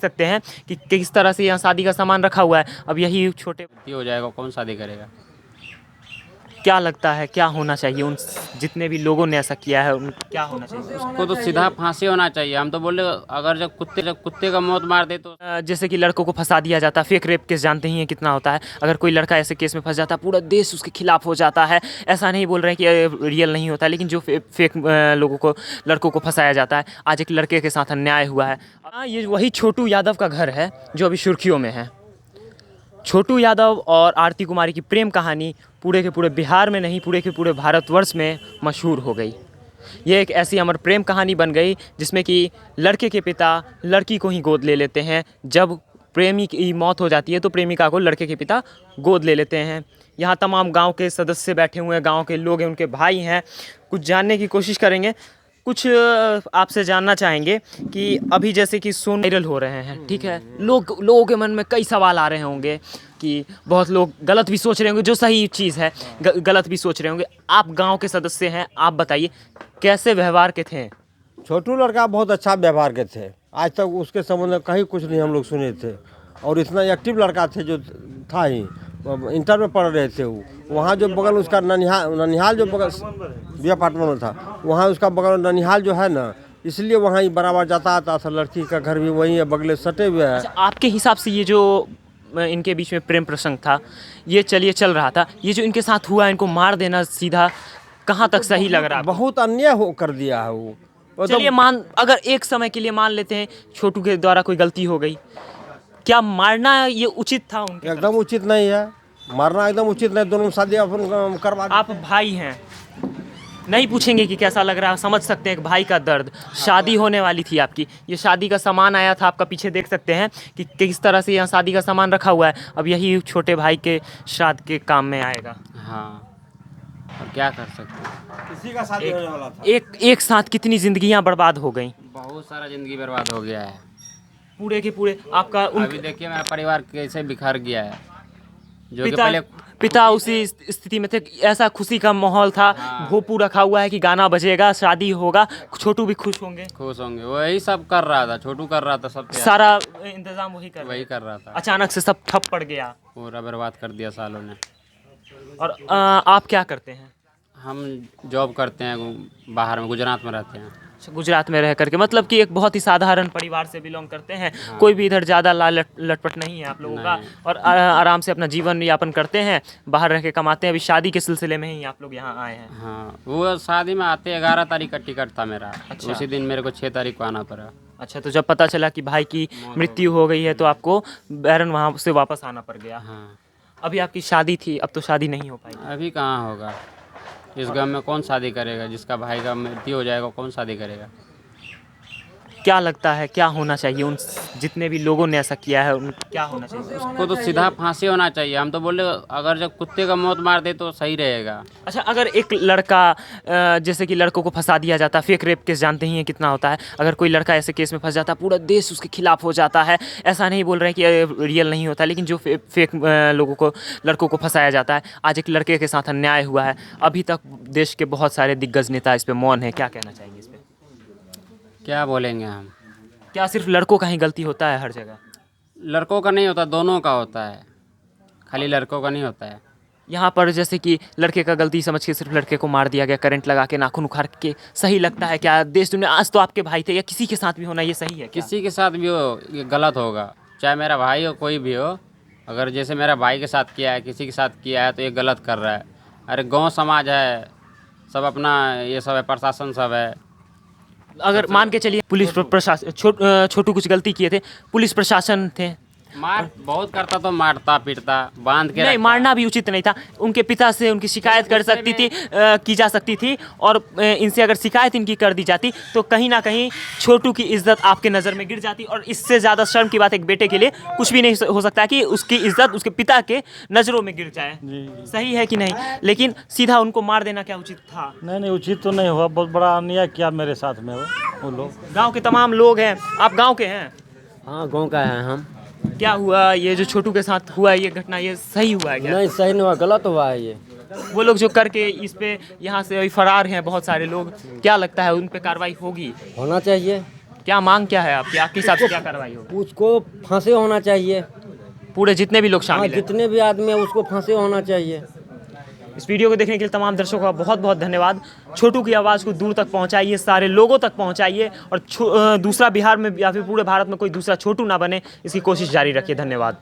सकते हैं कि किस तरह से यहाँ शादी का सामान रखा हुआ है। अब यही छोटे हो जाएगा, कौन शादी करेगा? क्या लगता है क्या होना चाहिए उन जितने भी लोगों ने ऐसा किया है, उन क्या होना चाहिए? उसको तो सीधा फांसी होना चाहिए। हम तो बोले अगर जब कुत्ते का मौत मार दे तो जैसे कि लड़कों को फंसा दिया जाता है, फेक रेप केस जानते ही हैं कितना होता है। अगर कोई लड़का ऐसे केस में फंस जाता है पूरा देश उसके खिलाफ हो जाता है। ऐसा नहीं बोल रहे हैं कि रियल नहीं होता, लेकिन जो फेक लोगों को लड़कों को फंसाया जाता है। आज एक लड़के के साथ अन्याय हुआ है। हाँ, ये वही छोटू यादव का घर है जो अभी सुर्खियों में है। छोटू यादव और आरती कुमारी की प्रेम कहानी पूरे के पूरे बिहार में नहीं, पूरे के पूरे भारतवर्ष में मशहूर हो गई। ये एक ऐसी अमर प्रेम कहानी बन गई जिसमें कि लड़के के पिता लड़की को ही गोद ले लेते हैं। जब प्रेमी की मौत हो जाती है तो प्रेमिका को लड़के के पिता गोद ले लेते हैं। यहाँ तमाम गांव के सदस्य बैठे हुए हैं, गांव के लोग हैं, उनके भाई हैं। कुछ जानने की कोशिश करेंगे, कुछ आपसे जानना चाहेंगे कि अभी जैसे कि सोन वायरल हो रहे हैं, ठीक है, लोगों के मन में कई सवाल आ रहे होंगे कि बहुत लोग गलत भी सोच रहे होंगे, जो सही चीज़ है गलत भी सोच रहे होंगे। आप गांव के सदस्य हैं, आप बताइए कैसे व्यवहार के थे? छोटू लड़का बहुत अच्छा व्यवहार के थे। आज तक उसके संबंध में कहीं कुछ नहीं हम लोग सुने थे। और इतना एक्टिव लड़का थे जो था ही, इंटर में पढ़ रहे थे वो। वहाँ जो बगल उसका ननिहाल जो बगल बी अपार्टमेंट में था, वहाँ उसका बगल ननिहाल जो है ना, इसलिए वहाँ ही बराबर जाता आता था। लड़की का घर भी वहीं है, बगले सटे हुए है। अच्छा, आपके हिसाब से ये जो इनके बीच में प्रेम प्रसंग था, ये चल रहा था, ये जो इनके साथ हुआ, इनको मार देना सीधा कहाँ तक सही लग रहा है? बहुत अन्याय हो कर दिया है वो। चलिए अगर एक समय के लिए मान लेते हैं छोटू के द्वारा कोई गलती हो गई, क्या मारना ये उचित था उनके? एकदम उचित नहीं है, मारना एकदम उचित नहीं। दोनों शादी अपन करवा। आप भाई हैं, नहीं पूछेंगे कि कैसा लग रहा है? समझ सकते हैं एक भाई का दर्द। शादी होने वाली थी आपकी, ये शादी का सामान आया था आपका, पीछे देख सकते हैं कि किस तरह से यहाँ शादी का सामान रखा हुआ है। अब यही छोटे भाई के श्राद्ध के काम में आएगा। हाँ, और क्या कर सकते हैं? किसी का शादी होने वाला था। एक साथ कितनी जिंदगियां बर्बाद हो गई, बहुत सारा जिंदगी बर्बाद हो गया है। पूरे के पूरे आपका अभी देखिए मेरा परिवार कैसे बिखर गया है। जो कि पहले पिता उसी स्थिति में थे, ऐसा खुशी का माहौल था। भोपू रखा हुआ है कि गाना बजेगा, शादी होगा, छोटू भी खुश होंगे। वही सब कर रहा था, छोटू कर रहा था, सब सारा इंतजाम वही कर रहा था। अचानक से सब ठप पड़ गया, पूरा बर्बाद कर दिया सालों ने। और आप क्या करते हैं? हम जॉब करते हैं, बाहर में गुजरात में रहते हैं। गुजरात में रह करके, मतलब कि एक बहुत ही साधारण परिवार से बिलोंग करते हैं। हाँ। कोई भी इधर ज़्यादा लटपट नहीं है आप लोगों का, और आराम से अपना जीवन यापन करते हैं, बाहर रह के कमाते हैं। अभी शादी के सिलसिले में ही आप लोग यहाँ आए हैं? हाँ, वो शादी में आते 11 तारीख का टिकट था मेरा। अच्छा। उसी दिन मेरे को 6 तारीख को आना पड़ा। अच्छा, तो जब पता चला कि भाई की मृत्यु हो गई है तो आपको बैरन वहाँ से वापस आना पड़ गया। हाँ। अभी आपकी शादी थी, अब तो शादी नहीं हो पाई। अभी कहाँ होगा, इस गम में कौन शादी करेगा? जिसका भाई का मृत्यु हो जाएगा कौन शादी करेगा? क्या लगता है क्या होना चाहिए उन जितने भी लोगों ने ऐसा किया है, उन क्या होना चाहिए? उसको तो सीधा फांसी होना चाहिए। हम तो बोले अगर जब कुत्ते का मौत मार दे तो सही रहेगा। अच्छा, अगर एक लड़का जैसे कि लड़कों को फंसा दिया जाता है, फेक रेप केस जानते ही हैं कितना होता है। अगर कोई लड़का ऐसे केस में फंस जाता है पूरा देश उसके खिलाफ हो जाता है। ऐसा नहीं बोल रहे हैं कि रियल नहीं होता, लेकिन जो फेक लोगों को लड़कों को फंसाया जाता है। आज एक लड़के के साथ अन्याय हुआ है। अभी तक देश के बहुत सारे दिग्गज नेता इस पर मौन है, क्या कहना चाहेंगे इस पर? क्या बोलेंगे हम? क्या सिर्फ लड़कों का ही गलती होता है हर जगह? लड़कों का नहीं होता, दोनों का होता है, खाली लड़कों का नहीं होता है। यहाँ पर जैसे कि लड़के का गलती समझ के सिर्फ लड़के को मार दिया गया, करंट लगा के, नाखून उखाड़ के, सही लगता है क्या देश दुनिया? आज तो आपके भाई थे, या किसी के साथ भी होना ये सही है? किसी के साथ भी हो ये गलत होगा, चाहे मेरा भाई हो कोई भी हो। अगर जैसे मेरा भाई के साथ किया है, किसी के साथ किया है तो ये गलत कर रहा है। अरे गाँव समाज है, सब अपना ये सब है, प्रशासन सब है। अगर मान के चलिए पुलिस प्रशासन छोटू कुछ गलती किए थे, पुलिस प्रशासन थे, मार बहुत करता तो मारता पीटता बांध के नहीं, मारना भी उचित नहीं था। उनके पिता से उनकी शिकायत कर सकती थी, की जा सकती थी, और इनसे अगर शिकायत इनकी कर दी जाती तो कहीं ना कहीं छोटू की इज्जत आपके नज़र में गिर जाती। और इससे ज़्यादा शर्म की बात एक बेटे के लिए कुछ भी नहीं हो सकता कि उसकी इज्जत उसके पिता के नज़रों में गिर जाए। सही है कि नहीं? लेकिन सीधा उनको मार देना क्या उचित था? नहीं, उचित तो नहीं हुआ, बहुत बड़ा अन्याय किया मेरे साथ में वो लोग। गाँव के तमाम लोग हैं, आप गाँव के हैं? हाँ, गांव का है हम। क्या हुआ ये जो छोटू के साथ हुआ ये घटना, ये सही हुआ है क्या? नहीं, सही नहीं हुआ, गलत हुआ है ये। वो लोग जो करके इस पे यहाँ से अभी फरार हैं बहुत सारे लोग, क्या लगता है उन पे कार्रवाई होगी? होना चाहिए। क्या मांग क्या है आपकी, आपके हिसाब से क्या कार्रवाई होगी? उसको फांसी होना चाहिए। पूरे जितने भी लोग हाँ, शामिल हैं। जितने भी आदमी है उसको फांसी होना चाहिए। इस वीडियो को देखने के लिए तमाम दर्शकों का बहुत बहुत धन्यवाद। छोटू की आवाज़ को दूर तक पहुंचाइए, सारे लोगों तक पहुंचाइए और दूसरा बिहार में या फिर पूरे भारत में कोई दूसरा छोटू ना बने, इसकी कोशिश जारी रखिए। धन्यवाद।